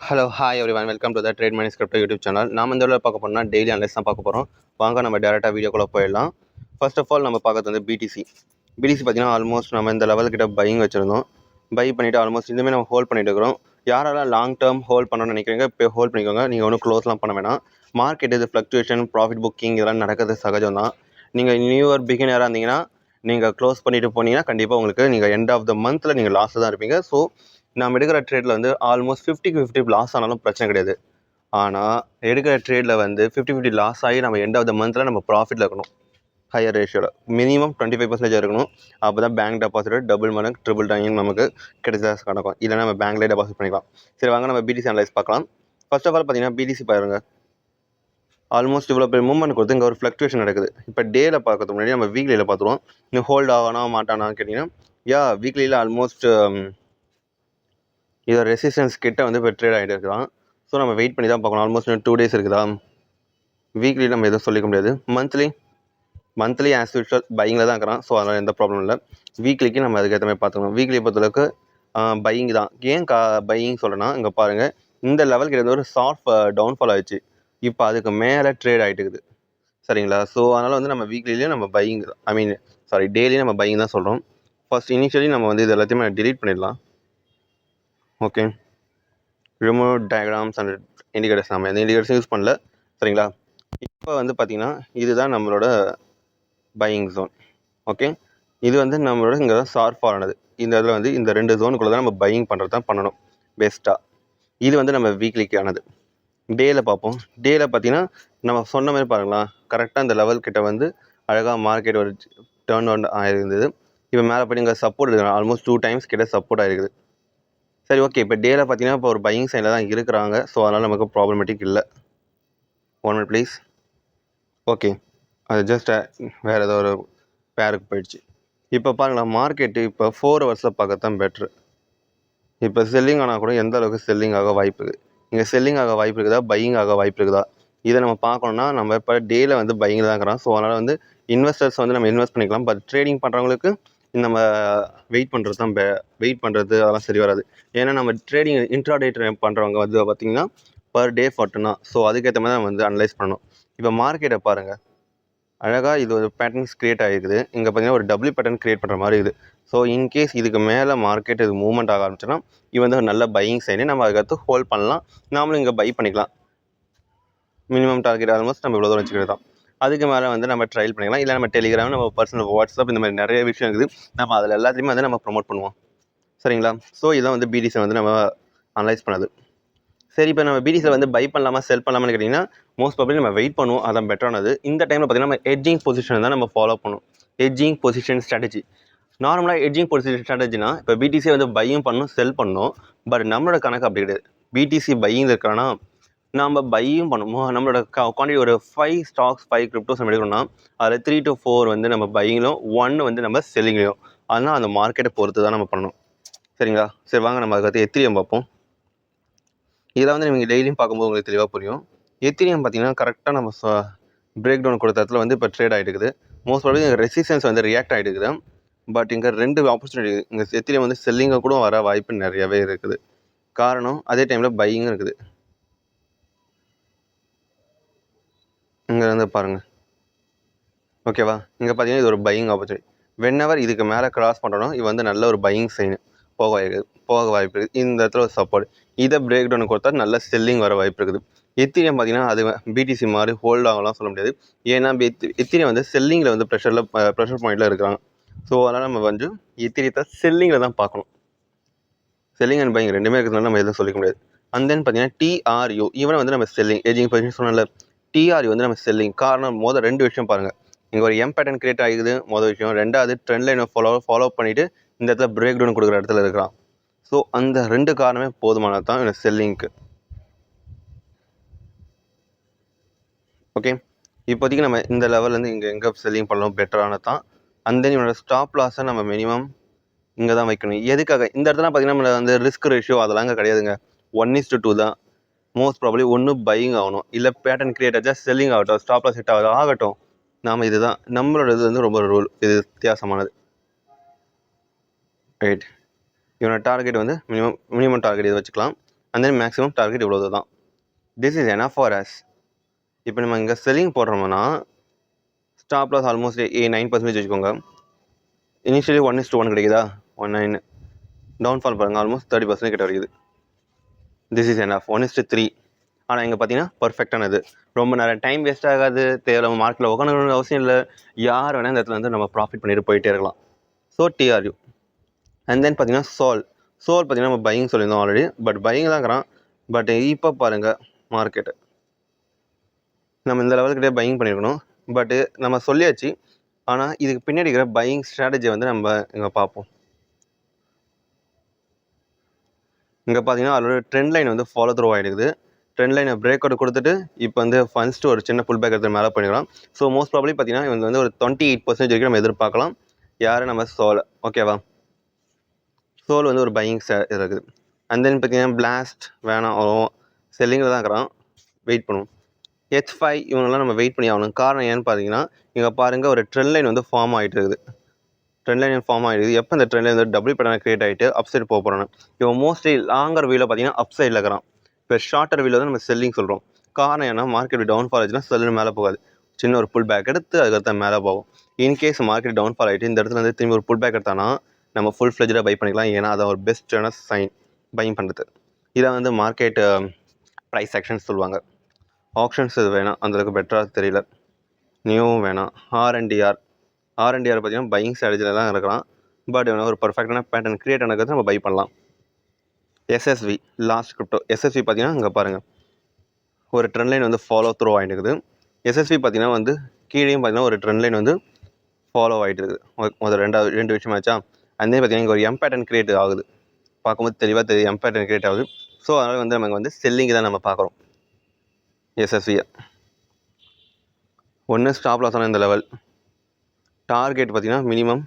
Hello hi everyone, welcome to the trade money script YouTube channel. நாம் இந்த வீடியோவில் பார்க்க போனால் டெய்லி அனலைஸ் தான் பார்க்க போகிறோம். வாங்க நம்ம டேரெக்டாக வீடியோக்குள்ளே போயிடலாம். ஃபர்ஸ்ட் ஆஃப் ஆல் நம்ம பார்க்கறது வந்து பிடிசி பார்த்தீங்கன்னா ஆல்மோஸ்ட் நம்ம இந்த லெவல் கிட்ட பையிங் வச்சுருந்தோம். பை பண்ணிவிட்டு ஆல்மோஸ்ட் இதுவுமே நம்ம ஹோல்ட் பண்ணிட்டு இருக்கிறோம். யாரெல்லாம் லாங் டேர்ம் ஹோல்ட் பண்ணணும்னு நினைக்கிறீங்க இப்போ ஹோல்ட் பண்ணிக்கோங்க. நீங்கள் ஒன்றும் க்ளோஸ்லாம் பண்ண வேணாம். மார்க்கெட் இது ஃப்ளக்சுவேஷன், ப்ராஃபிட் புக்கிங் இதெல்லாம் நடக்கிறது சகஜம் தான். நீங்கள் நியூ பிகினராக இருந்தீங்கன்னா நீங்கள் க்ளோஸ் பண்ணிட்டு போனீங்கன்னா கண்டிப்பாக உங்களுக்கு நீங்கள் எண்ட் ஆஃப் த மந்தில் நீங்கள் லாஸில் தான் இருப்பீங்க. ஸோ நம்ம எடுக்கிற ட்ரேடில் வந்து ஆல்மோஸ்ட் 50-50 லாஸ் ஆனாலும் பிரச்சனை கிடையாது. ஆனால் எடுக்கிற ட்ரேடில் வந்து 50-50 லாஸ் ஆகி நம்ம எண்ட் ஆஃப் த மந்தில் நம்ம ப்ராஃபிட்டில் இருக்கணும். ஹையர் ரேஷியோவில் மினிமம் 25% இருக்கணும். அப்போ தான் பேங்க் டெபாசிட் டபுள் மடங்கு ட்ரிபிள் டைம் நமக்கு கிடைச்சதா கணக்கும். இல்லைனா நம்ம பேங்க்லேயே டெபாசிட் பண்ணிக்கலாம். சரி வாங்க நம்ம பிடிசி அனலைஸ் பார்க்கலாம். ஃபர்ஸ்ட் ஆஃப் ஆல் பார்த்தீங்கன்னா பிடிசி பாருங்க, ஆல்மோஸ்ட் இவ்வளோ பெரிய மூவ்மெண்ட் கொடுத்து இங்கே ஒரு ஃப்ளக்சுவேஷன் நடக்குது. இப்போ டேயில் பார்க்கறதுக்கு முன்னாடி நம்ம வீக்லியில் பார்த்துருவோம். இன்னும் ஹோல்ட் ஆகனா மாட்டானான்னு கேட்டிங்கன்னா வீக்லியில் ஆல்மோஸ்ட் இதோட ரெசிஸ்டன்ஸ் கிட்ட வந்து இப்போ ட்ரேட் ஆகிட்டு இருக்கலாம். ஸோ நம்ம வெயிட் பண்ணி தான் பார்க்கணும். ஆல்மோஸ்ட் 2 days இருக்குதா. வீக்லி நம்ம எதுவும் சொல்லிக்க முடியாது. மந்த்லி ஆஸ் யூஷுவல் பையிங்கில் தான் இருக்கிறான். ஸோ அதனால் எந்த ப்ராப்ளம் இல்லை. வீக்லிக்கு நம்ம அதுக்கேற்ற மாதிரி பார்த்துக்கணும். வீக்லி பொறுத்தளவுக்கு பையிங் தான். ஏன் பையிங் சொல்கிறேன்னா இங்கே பாருங்கள், இந்த லெவல் கிட்ட ஒரு சாஃப்ட் டவுன்ஃபால் ஆயிடுச்சு. இப்போ அதுக்கு மேலே ட்ரேட் ஆகிட்டு இருக்குது. சரிங்களா. ஸோ அதனால் வந்து நம்ம வீக்லிலேயே நம்ம பையிங் டெய்லியும் நம்ம பையிங் தான் சொல்கிறோம். ஃபர்ஸ்ட் இனிஷியலி நம்ம வந்து இது எல்லாத்தையுமே டிலீட் பண்ணிடலாம். Okay, remove diagrams and indicators. நம்ம எந்த இண்டிகேட்டர்ஸும் யூஸ் பண்ணல. சரிங்களா. இப்போ வந்து பார்த்திங்கன்னா இதுதான் நம்மளோட பையிங் ஜோன். ஓகே, இது வந்து நம்மளோட இங்கே தான் ஷார்ப் ஆனது. இந்த இதில் வந்து இந்த 2 ஜோனுக்குள்ளே தான் நம்ம பையிங் பண்ணுறது தான் பண்ணணும் பெஸ்ட்டாக. இது வந்து நம்ம வீக்லிக்கு ஆனது. டேயில் பார்ப்போம். டேயில் பார்த்திங்கன்னா நம்ம சொன்ன மாதிரி பாருங்களேன், கரெக்டாக இந்த லெவல் கிட்ட வந்து அழகாக மார்க்கெட் ஒரு டேர்ன் அவுட் ஆகிருந்தது. இப்போ மேலே போய் இங்கே சப்போர்ட் இருக்குது. ஆல்மோஸ்ட் 2 times கிட்ட சப்போர்ட் ஆகிருக்குது. சரி ஓகே, இப்போ டேயில் பார்த்தீங்கன்னா இப்போ ஒரு பையிங் சைடில் தான் இருக்கிறாங்க. ஸோ அதனால் நமக்கு ப்ராப்ளமேட்டிக் இல்லை. 1 minute ப்ளீஸ். ஓகே, அது ஜஸ்ட் வேறு ஏதோ ஒரு பேருக்கு போயிடுச்சு. இப்போ பாருங்களேன், மார்க்கெட்டு இப்போ 4 hours பார்க்கத்தான் பெட்ரு. இப்போ செல்லிங் ஆனால் கூட எந்த அளவுக்கு செல்லிங் ஆக வாய்ப்பு இருக்குது, இங்கே செல்லிங் ஆக வாய்ப்பு இருக்குதா, பையிங் ஆக வாய்ப்பு இருக்குதா, இதை நம்ம பார்க்கணுன்னா நம்ம இப்போ டேயில் வந்து பையிங்கில் தான் இருக்கிறோம். ஸோ அதனால் வந்து இன்வெஸ்டர்ஸ் வந்து நம்ம இன்வெஸ்ட் பண்ணிக்கலாம். பட் ட்ரேடிங் பண்ணுறவங்களுக்கு நம்ம வெயிட் பண்ணுறது தான் வெயிட் பண்ணுறது அதெல்லாம் சரி வராது. ஏன்னா நம்ம ட்ரேடிங் இன்ட்ராடே பண்ணுறவங்க வந்து பார்த்திங்கன்னா பர் டே 40 தான். ஸோ அதுக்கேற்ற மாதிரி நம்ம வந்து அனலைஸ் பண்ணணும். இப்போ மார்க்கெட்டை பாருங்கள், அழகாக இது ஒரு பேட்டர்ன்ஸ் க்ரியேட் ஆகிருக்குது. இங்கே பார்த்தீங்கன்னா ஒரு டபுள் பேட்டர்ன் க்ரியேட் பண்ணுற மாதிரி இருக்குது. ஸோ இன்கேஸ் இதுக்கு மேலே மார்க்கெட் இது மூவ்மெண்ட் ஆக ஆரம்பிச்சுன்னா இது வந்து ஒரு நல்ல பையிங் சைடு. நம்ம அதுக்கடுத்து ஹோல்ட் பண்ணலாம். நாமளும் இங்கே பை பண்ணிக்கலாம். மினிமம் டார்கெட் ஆல்மோஸ்ட் நம்ம இவ்வளோ தூரம் வச்சுக்கிறது தான். அதுக்கு மேலே வந்து நம்ம ட்ரையல் பண்ணிக்கலாம். இல்லை நம்ம டெலிகிராம், நம்ம பர்சனல் வாட்ஸ்அப், இந்த மாதிரி நிறைய விஷயம் இருக்குது. நம்ம அதில் எல்லாத்தையுமே வந்து நம்ம ப்ரொமோட் பண்ணுவோம். சரிங்களா. ஸோ இதான் வந்து பிடிசி வந்து நம்ம அனலைஸ் பண்ணது. சரி, இப்போ நம்ம பிடிசியில் வந்து பை பண்ணலாமா செல் பண்ணலாமான்னு கேட்டிங்கன்னா மோஸ்ட் ப்ராபப்லி நம்ம வெயிட் பண்ணுவோம். அதான் பெட்டரானது. இந்த டைமில் பார்த்திங்கன்னா நம்ம ஹெட்ஜிங் பொசிஷன் தான் நம்ம ஃபாலோ பண்ணும். Hedging position strategy. நார்மலாக ஹெட்ஜிங் பொசிஷன் ஸ்ட்ராட்டஜினா இப்போ பிடிசி வந்து பையும் பண்ணணும், செல் பண்ணணும். பட் நம்மளோட கணக்கு அப்படி கிடையாது. பிடிசி பையிங் இருக்கிறோன்னா நம்ம பையும் பண்ணுவோம். நம்மளோட குவான்டிட்டி ஒரு 5 stocks 5 கிரிப்டோஸ் நம்ம எடுக்கணும்னா அதில் 3 to 4 வந்து நம்ம பையிலும் 1 வந்து நம்ம செல்லிங்லையும். அதனால் அந்த மார்க்கெட்டை பொறுத்து தான் நம்ம பண்ணணும். சரிங்களா. சரி வாங்க நம்ம அதுக்கு எத்திரியம் பார்ப்போம். இதெல்லாம் வந்து நீங்கள் டெய்லியும் பார்க்கும்போது உங்களுக்கு தெளிவாக புரியும். எத்திரியம் பார்த்தீங்கன்னா கரெக்டாக நம்ம பிரேக் டவுன் கொடுத்த இடத்துல வந்து இப்போ ட்ரேட் ஆகிட்டு இருக்குது. மோஸ்ட் ப்ராபப்லி ரெசிஸ்டன்ஸ் வந்து ரியாக்ட் ஆகிட்டு இருக்குது. பட் இங்கே 2 ஆப்பர்ச்சுனிட்டி இருக்குது. இங்கே எத்திரியம் வந்து செல்லிங்கை கூட வர வாய்ப்பு நிறையவே இருக்குது. காரணம் அதே டைமில் பையிங்கும் இருக்குது. இங்கே வந்து பாருங்கள், ஓகேவா. இங்கே பார்த்தீங்கன்னா இது ஒரு பையிங் ஆப்பர்ச்சுனிட்டி. வென்எவர் இதுக்கு மேலே கிராஸ் பண்ணுறோன்னா இது வந்து நல்ல ஒரு பையிங் சைனு போக வாய்ப்பு இருக்குது. இந்த இடத்துல ஒரு சப்போர்ட், இதை பிரேக் டவுன் கொடுத்தா நல்ல செல்லிங் வர வாய்ப்பு இருக்குது. எத்திரியம் பார்த்தீங்கன்னா அது பிடிசி மாதிரி ஹோல்ட் ஆகலாம் சொல்ல முடியாது. ஏன்னா எத்திரியம் வந்து செல்லிங்கில் வந்து ப்ரெஷர் பாயிண்டில் இருக்கிறாங்க. ஸோ அதனால் நம்ம வந்து எத்திரியத்தை செல்லிங்கில் தான் பார்க்கணும். செல்லிங் அண்ட் பையிங் ரெண்டுமே இருக்கிறதுனால நம்ம எதுவும் சொல்லிக்க முடியாது. அண்ட் தென் பார்த்தீங்கன்னா டிஆர்யூ இவனை வந்து நம்ம செல்லிங். ஏஜிங் பொசிஷன் சொன்னால டிஆர்யூ வந்து நம்ம செல்லிங். காரணம் மொதல் 2 விஷயம் பாருங்கள். இங்கே ஒரு எம் பேட்டர்ன் கிரியேட் ஆகிக்குது மொதல் விஷயம். ரெண்டாவது ட்ரெண்ட் லைனை ஃபாலோ பண்ணிவிட்டு இந்த இடத்துல பிரேக் டவுன் கொடுக்குற இடத்துல இருக்கிறான். ஸோ அந்த 2 காரணமே போதுமானது தான் இவனை செல்லிங்க்கு. ஓகே, இப்போதைக்கு நம்ம இந்த லெவல்லேருந்து இங்கே எங்கே செல்லிங் பண்ணலாம் பெட்டரானது தான். அண்ட் தென் இவனோட ஸ்டாப் லாஸை நம்ம மினிமம் இங்கே தான் வைக்கணும். எதுக்காக இந்த இடத்துல பார்த்தீங்கன்னா நம்மள வந்து ரிஸ்க் ரேஷியோ அதெல்லாம் இங்கே கிடையாதுங்க. 1:2 தான். மோஸ்ட் ப்ராபப்லி ஒன்று பையிங் ஆகணும், இல்லை பேட்டர்ன் கிரியேட் ஆச்சா செல்லிங் ஆகட்டும், ஸ்டாப் லாஸ் ஹிட் ஆகட்டும். நாம் இதுதான் நம்மளோட இது வந்து ரொம்ப ரூல். இது வித்தியாசமானது. ரைட், இவனோட டார்கெட் வந்து மினிமம் டார்கெட் இது வச்சுக்கலாம். அண்ட் தென் மேக்ஸிமம் டார்கெட் இவ்வளோ தான். This is enough for us. இப்போ நம்ம இங்கே செல்லிங் போடுறோம்னா ஸ்டாப் லாஸ் ஆல்மோஸ்ட் 9% வச்சுக்கோங்க. இனிஷியலி 1:1 கிடைக்குதா, 1:9. டவுன்ஃபால் பாருங்கள், ஆல்மோஸ்ட் 30% கிட்ட கிடைக்குது. This is enough. 1:3. ஆனால் இங்கே பார்த்தீங்கன்னா பர்ஃபெக்டானது. ரொம்ப நேரம் டைம் வேஸ்ட் ஆகாது, தேவை மார்க்கெட்டில் உட்காந்து அவசியம் இல்லை. யார் வேணால் இந்த இடத்துல வந்து நம்ம ப்ராஃபிட் பண்ணிட்டு போயிட்டே இருக்கலாம். ஸோ டிஆர்யூ. அண்ட் தென் பார்த்தீங்கன்னா சோல் பார்த்தீங்கன்னா நம்ம பையிங் சொல்லியிருந்தோம் ஆல்ரெடி, பட் பையிங் தான் இருக்கிறான். பட் இப்போ பாருங்கள் மார்க்கெட்டு நம்ம இந்த லெவலுக்கிட்டே பையிங் பண்ணியிருக்கணும், பட்டு நம்ம சொல்லியாச்சு. ஆனால் இதுக்கு பின்னாடி இருக்கிற பையிங் ஸ்ட்ராட்டஜி வந்து நம்ம இங்கே பார்ப்போம். இங்கே பார்த்தீங்கன்னா அதோட ட்ரெண்ட் லைன் வந்து ஃபாலோ த்ரூ ஆகிடுது. ட்ரெண்ட் லைனை பிரேக் அவுட் கொடுத்துட்டு இப்போ வந்து ஃபர்ஸ்ட்டு ஒரு சின்ன புல் பேக் எடுத்து மேலே பண்ணிக்கலாம். ஸோ மோஸ்ட் ப்ராப்ளி பார்த்தீங்கன்னா இவங்க வந்து ஒரு 28% வரைக்கும் நம்ம எதிர்பார்க்கலாம். யார் நம்ம சோல், ஓகேவா. சோல் வந்து ஒரு பையிங் இருக்குது. அண்ட் தென் பார்த்தீங்கன்னா பிளாஸ்ட் வேணாம், செல்லிங்கில் தான் இருக்கிறான், வெயிட் பண்ணுவோம். H5 இவங்கெல்லாம் நம்ம வெயிட் பண்ணி ஆகணும். காரணம் ஏன்னு பார்த்தீங்கன்னா இங்கே பாருங்கள் ஒரு ட்ரெண்ட் லைன் வந்து ஃபார்ம் ஆகிட்டு இருக்குது. ட்ரெண்ட் லைன் ஃபார்ம் ஆகிடுது. எப்போ இந்த ட்ரெண்ட் லைன் வந்து டபுள் பேட்டர்ன் கிரியேட் ஆகிட்டு அப் சைடு போக போகிறாங்க. இவன் மோஸ்ட்லி லாங்கர் வியூவில் பார்த்தீங்கன்னா அப் சைடில் இருக்கிறான். இப்போ ஷார்ட்டர் வியூவில் தான் நம்ம செல்லிங் சொல்கிறோம். காரணம் ஏன்னா மார்க்கெட் டவுன்ஃபால் ஆச்சுன்னா செல்லுன்னு மேலே போகாது, சின்ன ஒரு புல் பேக் எடுத்து அதுக்கடுத்த மேலே போகும். இன்கேஸ் மார்க்கெட் டவுன்ஃபால் ஆகிட்டு இந்த இடத்துல வந்து திரும்பி ஒரு புல் பேக் எடுத்தானா நம்ம ஃபுல் ஃப்ளெஜ்டாக பை பண்ணிக்கலாம். ஏன்னா அதை ஒரு பெஸ்ட்டான சைன் பையிங் பண்ணுறது. இதை வந்து மார்க்கெட் ப்ரைஸ் ஆக்ஷன்ஸ் சொல்லுவாங்க. ஆப்ஷன்ஸ் இது வேணாம், அந்தளவுக்கு பெட்டராக தெரியல. நியூவும் வேணாம். ஆர்என்டிஆர் பார்த்தீங்கன்னா பையிங் ஸ்ட்ராட்டஜியில் தான் இருக்கலாம். பட் ஒரு பர்ஃபெக்டான பேட்டர்ன் கிரியேட் ஆனதுக்கு நம்ம பை பண்ணலாம். எஸ்எஸ்வி லாஸ்ட் கிரிப்டோ. எஸ்எஸ்வி பார்த்தீங்கன்னா இங்கே பாருங்கள் ஒரு ட்ரெண்ட் லைன் வந்து ஃபாலோ த்ரூ ஆகிட்டு இருக்குது. எஸ்எஸ்வி பார்த்தீங்கன்னா வந்து கீழேயும் பார்த்தீங்கன்னா ஒரு ட்ரெண்ட் லைன் வந்து ஃபாலோ ஆகிட்டு இருக்குது. முதல் ரெண்டு விஷயம் ஆச்சா. அதே பார்த்தீங்கன்னா இங்கே ஒரு எம் பேட்டர்ன் கிரியேட் ஆகுது. பார்க்கும்போது தெளிவாக தெரியுது எம் பேட்டர்ன் கிரியேட் ஆகுது. ஸோ அதனால் வந்து நம்ம வந்து செல்லிங் தான் நம்ம பார்க்குறோம். எஸ்எஸ்வியை ஒன்று ஸ்டாப் லாஸ் ஆனால் இந்த லெவல், டார்கெட் பார்த்தீங்கன்னா மினிமம்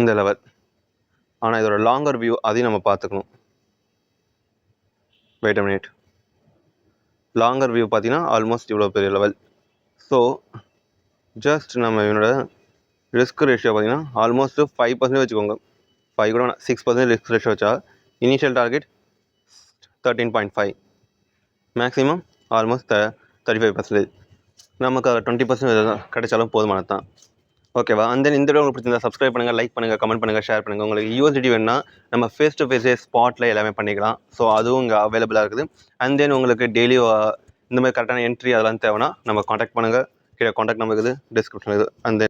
இந்த லெவல். ஆனால் இதோட லாங்கர் வியூ அதையும் நம்ம பார்த்துக்கணும். Wait a minute. Longer view பார்த்தீங்கன்னா ஆல்மோஸ்ட் இவ்வளோ பெரிய லெவல். ஸோ ஜஸ்ட் நம்ம இவனோட ரிஸ்க் ரேஷியோ பார்த்தீங்கன்னா ஆல்மோஸ்ட் 5% வச்சுக்கோங்க. 5 கூட 6% ரிஸ்க் ரேஷியோ வச்சா இனிஷியல் டார்கெட் 13.5, மேக்ஸிமம் ஆல்மோஸ்ட் 35%. நமக்கு 20% கிடைச்சாலும் போதுமானது தான், ஓகேவா. அந்த இந்த வீடியோ உங்களுக்கு பிடிச்சிருந்தா சப்ஸ்கிரைப் பண்ணுங்கள், லைக் பண்ணுங்கள், கமெண்ட் பண்ணுங்கள், ஷேர் பண்ணுங்கள். உங்களுக்கு யூஎஸ்டி வேணுன்னா நம்ம ஃபேஸ் டு ஃபேஸே ஸ்பாட்டில் எல்லாமே பண்ணிக்கலாம். ஸோ அதுவும் இங்கே அவைலபிளாக இருக்குது. அண்ட் தென் உங்களுக்கு டெய்லி இந்த மாதிரி கரெக்டான என்ட்ரி அதெல்லாம் தேவைன்னா நம்ம காண்டாக்ட் பண்ணுங்கள். கீழே காண்டாக்ட் நம்பர் இருக்குது, டிஸ்கிரிப்ஷன் இருக்குது. And then